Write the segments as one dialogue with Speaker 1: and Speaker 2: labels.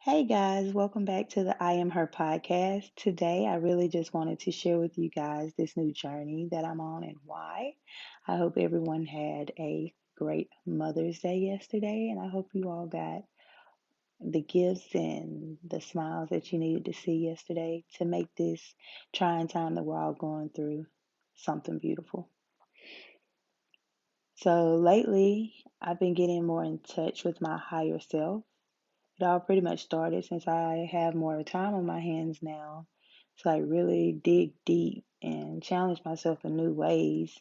Speaker 1: Hey guys, welcome back to the I Am Her podcast. Today, I really just wanted to share with you guys this new journey that I'm on and why. I hope everyone had a great Mother's Day yesterday, and I hope you all got the gifts and the smiles that you needed to see yesterday to make this trying time that we're all going through something beautiful. So, lately, I've been getting more in touch with my higher self. It all pretty much started since I have more time on my hands now to like really dig deep and challenge myself in new ways.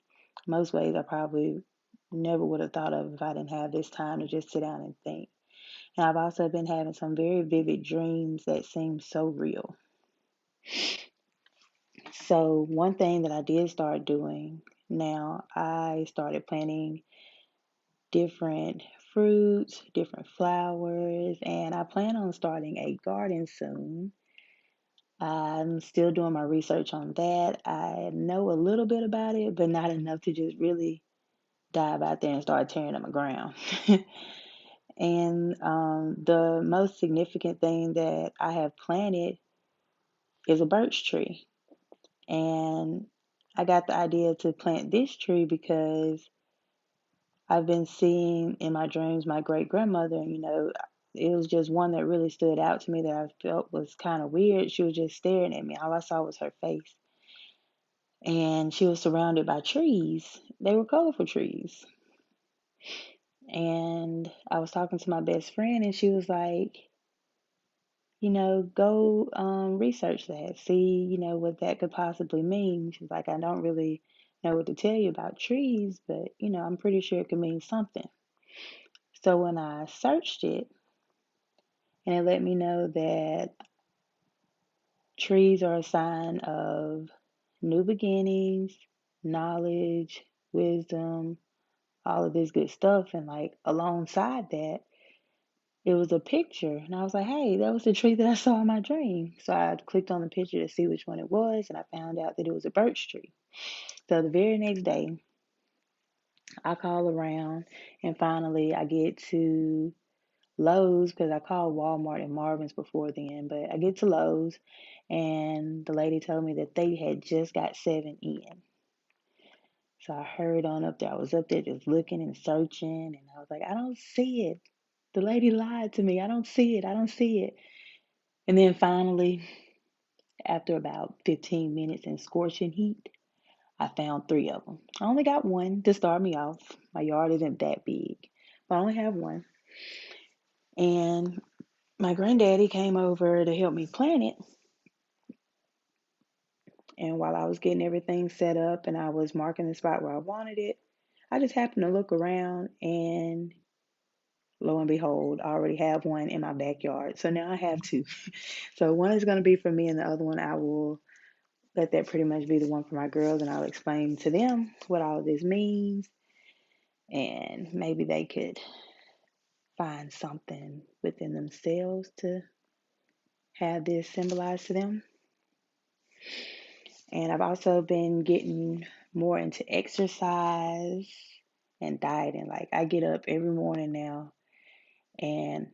Speaker 1: Most ways I probably never would have thought of if I didn't have this time to just sit down and think. And I've also been having some very vivid dreams that seem so real. So one thing that I did start doing now, I started planting different fruits, different flowers, and I plan on starting a garden soon. I'm still doing my research on that. I know a little bit about it, but not enough to just really dive out there and start tearing up my ground. And the most significant thing that I have planted is a birch tree. And I got the idea to plant this tree because I've been seeing in my dreams my great grandmother, it was just one that really stood out to me that I felt was kind of weird. She was just staring at me. All I saw was her face. And she was surrounded by trees. They were colorful trees. And I was talking to my best friend, and she was like, go research that, see, what that could possibly mean. She's like, I don't really know what to tell you about trees, but, I'm pretty sure it could mean something. So when I searched it, and it let me know that trees are a sign of new beginnings, knowledge, wisdom, all of this good stuff. And like alongside that, it was a picture. And I was like, hey, that was the tree that I saw in my dream. So I clicked on the picture to see which one it was. And I found out that it was a birch tree. So the very next day, I call around and finally I get to Lowe's because I called Walmart and Marvin's before then. But I get to Lowe's and the lady told me that they had just got 7 in. So I hurried on up there. I was up there just looking and searching, and I was like, I don't see it. The lady lied to me. I don't see it. I don't see it. And then finally, after about 15 minutes in scorching heat, I found 3 of them. I only got one to start me off. My yard isn't that big, but I only have one. And my granddaddy came over to help me plant it. And while I was getting everything set up and I was marking the spot where I wanted it, I just happened to look around and lo and behold, I already have one in my backyard. So now I have 2. So one is going to be for me, and the other one I will let that pretty much be the one for my girls, and I'll explain to them what all of this means, and maybe they could find something within themselves to have this symbolized to them. And I've also been getting more into exercise and dieting. Like I get up every morning now and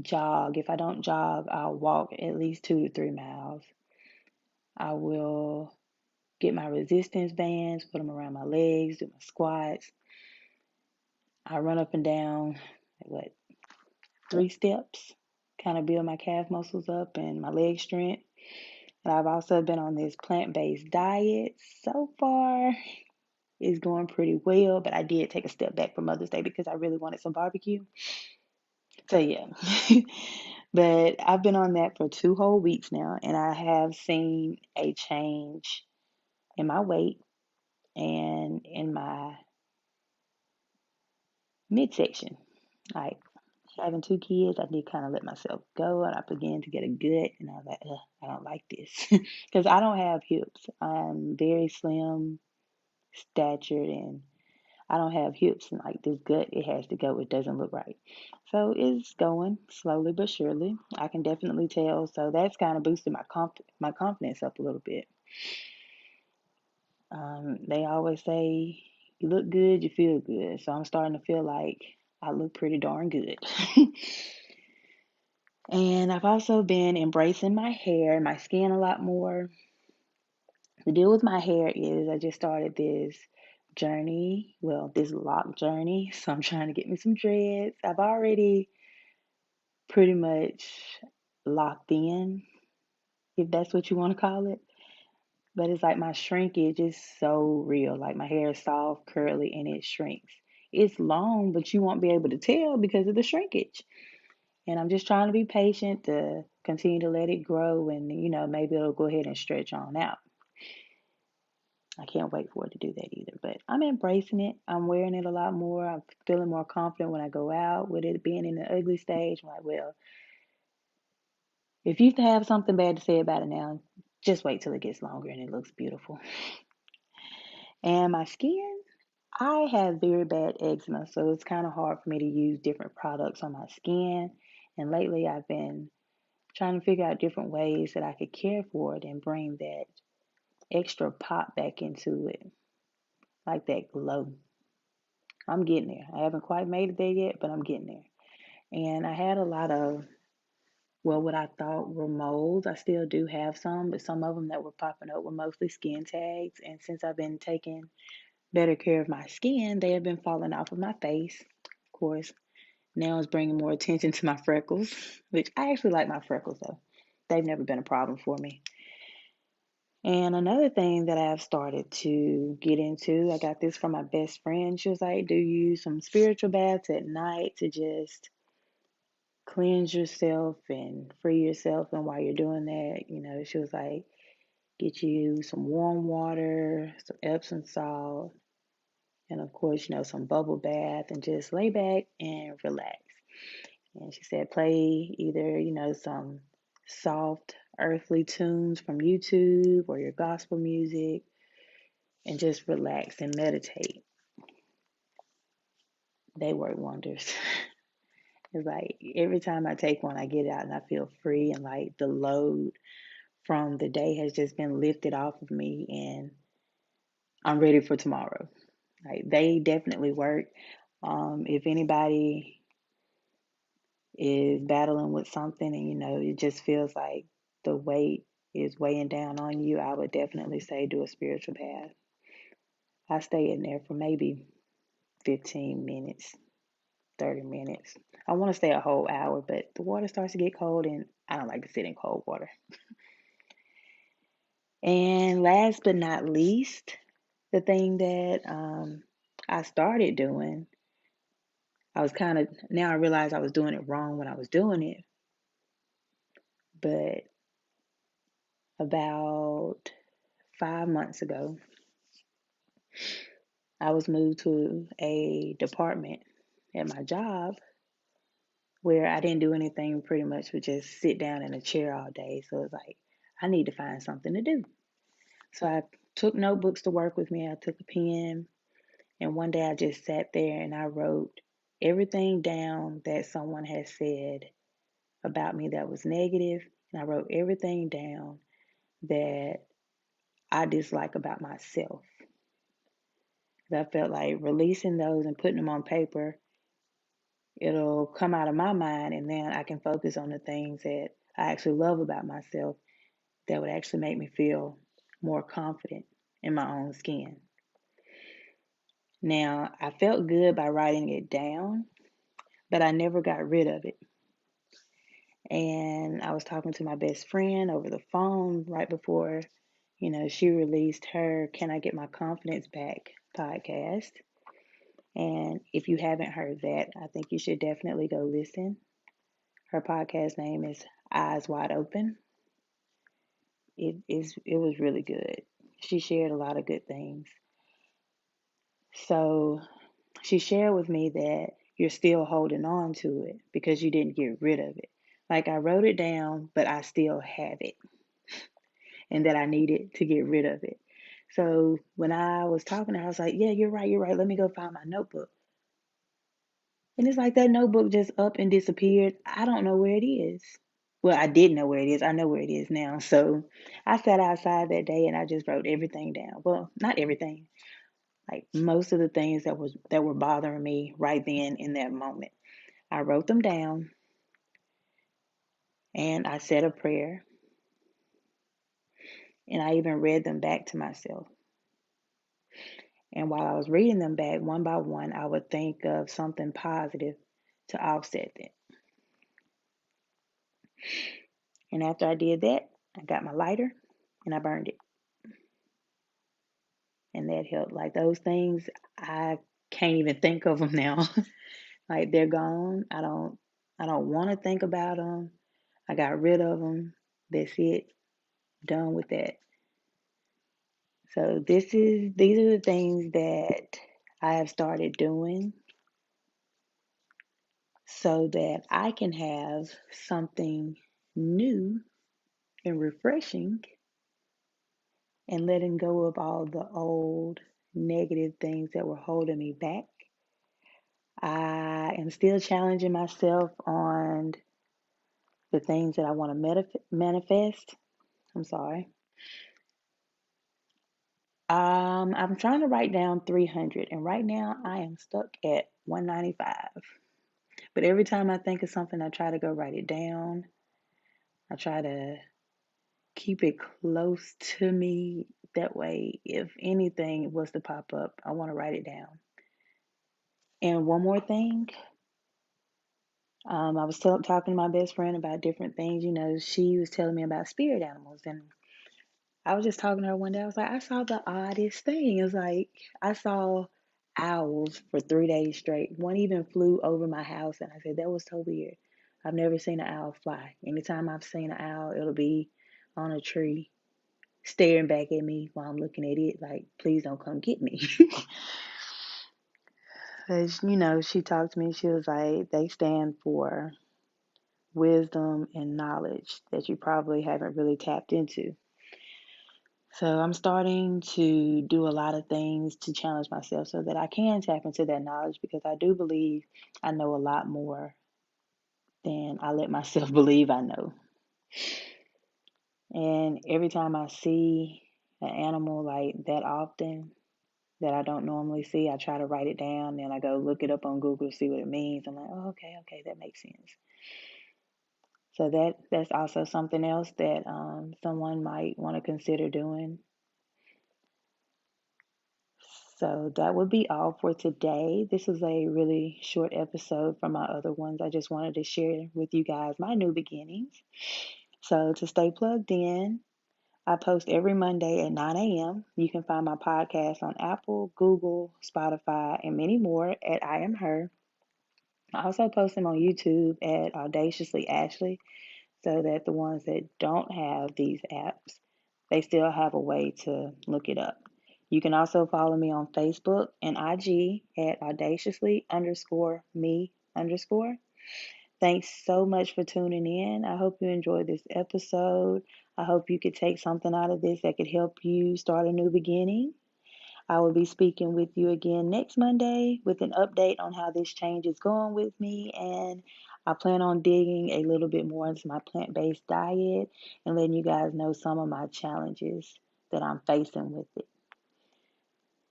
Speaker 1: jog. If I don't jog, I'll walk at least 2 to 3 miles. I will get my resistance bands, put them around my legs, do my squats. I run up and down, 3 steps, kind of build my calf muscles up and my leg strength. And I've also been on this plant-based diet. So far, it's going pretty well, but I did take a step back for Mother's Day because I really wanted some barbecue. So yeah. But I've been on that for 2 whole weeks now, and I have seen a change in my weight and in my midsection. Like having 2 kids, I did kind of let myself go, and I began to get a gut, and I was like, ugh, I don't like this because I don't have hips. I'm very slim, statured, and I don't have hips, and like this gut, it has to go. It doesn't look right. So it's going slowly but surely. I can definitely tell. So that's kind of boosted my confidence up a little bit. They always say you look good, you feel good. So I'm starting to feel like I look pretty darn good. And I've also been embracing my hair and my skin a lot more. The deal with my hair is I just started this journey, well, this lock journey. So I'm trying to get me some dreads. I've already pretty much locked in, if that's what you want to call it. But it's like my shrinkage is so real. Like my hair is soft, curly, and it shrinks. It's long, but you won't be able to tell because of the shrinkage. And I'm just trying to be patient to continue to let it grow and, maybe it'll go ahead and stretch on out. I can't wait for it to do that either. But I'm embracing it. I'm wearing it a lot more. I'm feeling more confident when I go out with it being in the ugly stage. I'm like, well, if you have something bad to say about it now, just wait till it gets longer and it looks beautiful. And my skin, I have very bad eczema, so it's kind of hard for me to use different products on my skin. And lately, I've been trying to figure out different ways that I could care for it and bring that extra pop back into it, like that glow. I'm getting there. I haven't quite made it there yet, but I'm getting there. And I had a lot of, well, what I thought were moles. I still do have some, but some of them that were popping up were mostly skin tags. And since I've been taking better care of my skin, they have been falling off of my face. Of course, now it's bringing more attention to my freckles, which I actually like my freckles though. They've never been a problem for me. And another thing that I've started to get into, I got this from my best friend. She was like, do you use some spiritual baths at night to just cleanse yourself and free yourself? And while you're doing that, she was like, get you some warm water, some Epsom salt, and of course, some bubble bath and just lay back and relax. And she said, play either, some soft, earthly tunes from YouTube or your gospel music and just relax and meditate. They work wonders. It's like every time I take one, I get out and I feel free and like the load from the day has just been lifted off of me and I'm ready for tomorrow. Like they definitely work. If anybody is battling with something and it just feels like the weight is weighing down on you, I would definitely say do a spiritual bath. I stay in there for maybe 15 minutes, 30 minutes. I want to stay a whole hour, but the water starts to get cold and I don't like to sit in cold water. And last but not least, the thing that I started doing, I was kind of, now I realize I was doing it wrong when I was doing it, but about 5 months ago, I was moved to a department at my job where I didn't do anything pretty much but just sit down in a chair all day. So it's like, I need to find something to do. So I took notebooks to work with me. I took a pen, and one day I just sat there and I wrote everything down that someone had said about me that was negative, and I wrote everything down that I dislike about myself. I felt like releasing those and putting them on paper, it'll come out of my mind, and then I can focus on the things that I actually love about myself that would actually make me feel more confident in my own skin. Now, I felt good by writing it down, but I never got rid of it. And I was talking to my best friend over the phone right before, she released her Can I Get My Confidence Back podcast. And if you haven't heard that, I think you should definitely go listen. Her podcast name is Eyes Wide Open. It was really good. She shared a lot of good things. So she shared with me that you're still holding on to it because you didn't get rid of it. Like I wrote it down, but I still have it and that I needed to get rid of it. So when I was talking to her, I was like, yeah, you're right. Let me go find my notebook. And it's like that notebook just up and disappeared. I don't know where it is. Well, I didn't know where it is. I know where it is now. So I sat outside that day and I just wrote everything down. Well, not everything. Like most of the things that were bothering me right then in that moment. I wrote them down And I said a prayer, and I even read them back to myself. And while I was reading them back one by one, I would think of something positive to offset that. And after I did that, I got my lighter and I burned it. And that helped. Like those things, I can't even think of them now. Like they're gone. I don't want to think about them. I got rid of them. That's it. Done with that. So these are the things that I have started doing so that I can have something new and refreshing and letting go of all the old negative things that were holding me back. I am still challenging myself on the things that I want to manifest. I'm sorry. I'm trying to write down 300, and right now I am stuck at 195. But every time I think of something, I try to go write it down. I try to keep it close to me. That way, if anything was to pop up, I want to write it down. And one more thing, I was talking to my best friend about different things. She was telling me about spirit animals, and I was just talking to her one day. I was like, I saw the oddest thing. It's like I saw owls for 3 days straight. One even flew over my house, and I said, that was so weird. I've never seen an owl fly. Anytime I've seen an owl, it'll be on a tree, staring back at me while I'm looking at it, like, please don't come get me. She talked to me. She was like, they stand for wisdom and knowledge that you probably haven't really tapped into. So I'm starting to do a lot of things to challenge myself so that I can tap into that knowledge because I do believe I know a lot more than I let myself believe I know. And every time I see an animal like that often that I don't normally see, I try to write it down. Then I go look it up on Google to see what it means. I'm like, oh, okay, that makes sense. So that's also something else that someone might want to consider doing. So that would be all for today. This is a really short episode from my other ones. I just wanted to share with you guys my new beginnings. So to stay plugged in, I post every Monday at 9 a.m. You can find my podcast on Apple, Google, Spotify, and many more at I Am Her. I also post them on YouTube at Audaciously Ashley so that the ones that don't have these apps, they still have a way to look it up. You can also follow me on Facebook and IG at audaciously underscore me underscore. Thanks so much for tuning in. I hope you enjoyed this episode. I hope you could take something out of this that could help you start a new beginning. I will be speaking with you again next Monday with an update on how this change is going with me. And I plan on digging a little bit more into my plant based diet and letting you guys know some of my challenges that I'm facing with it.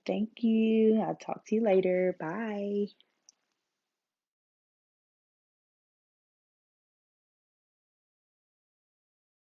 Speaker 1: Thank you. I'll talk to you later. Bye.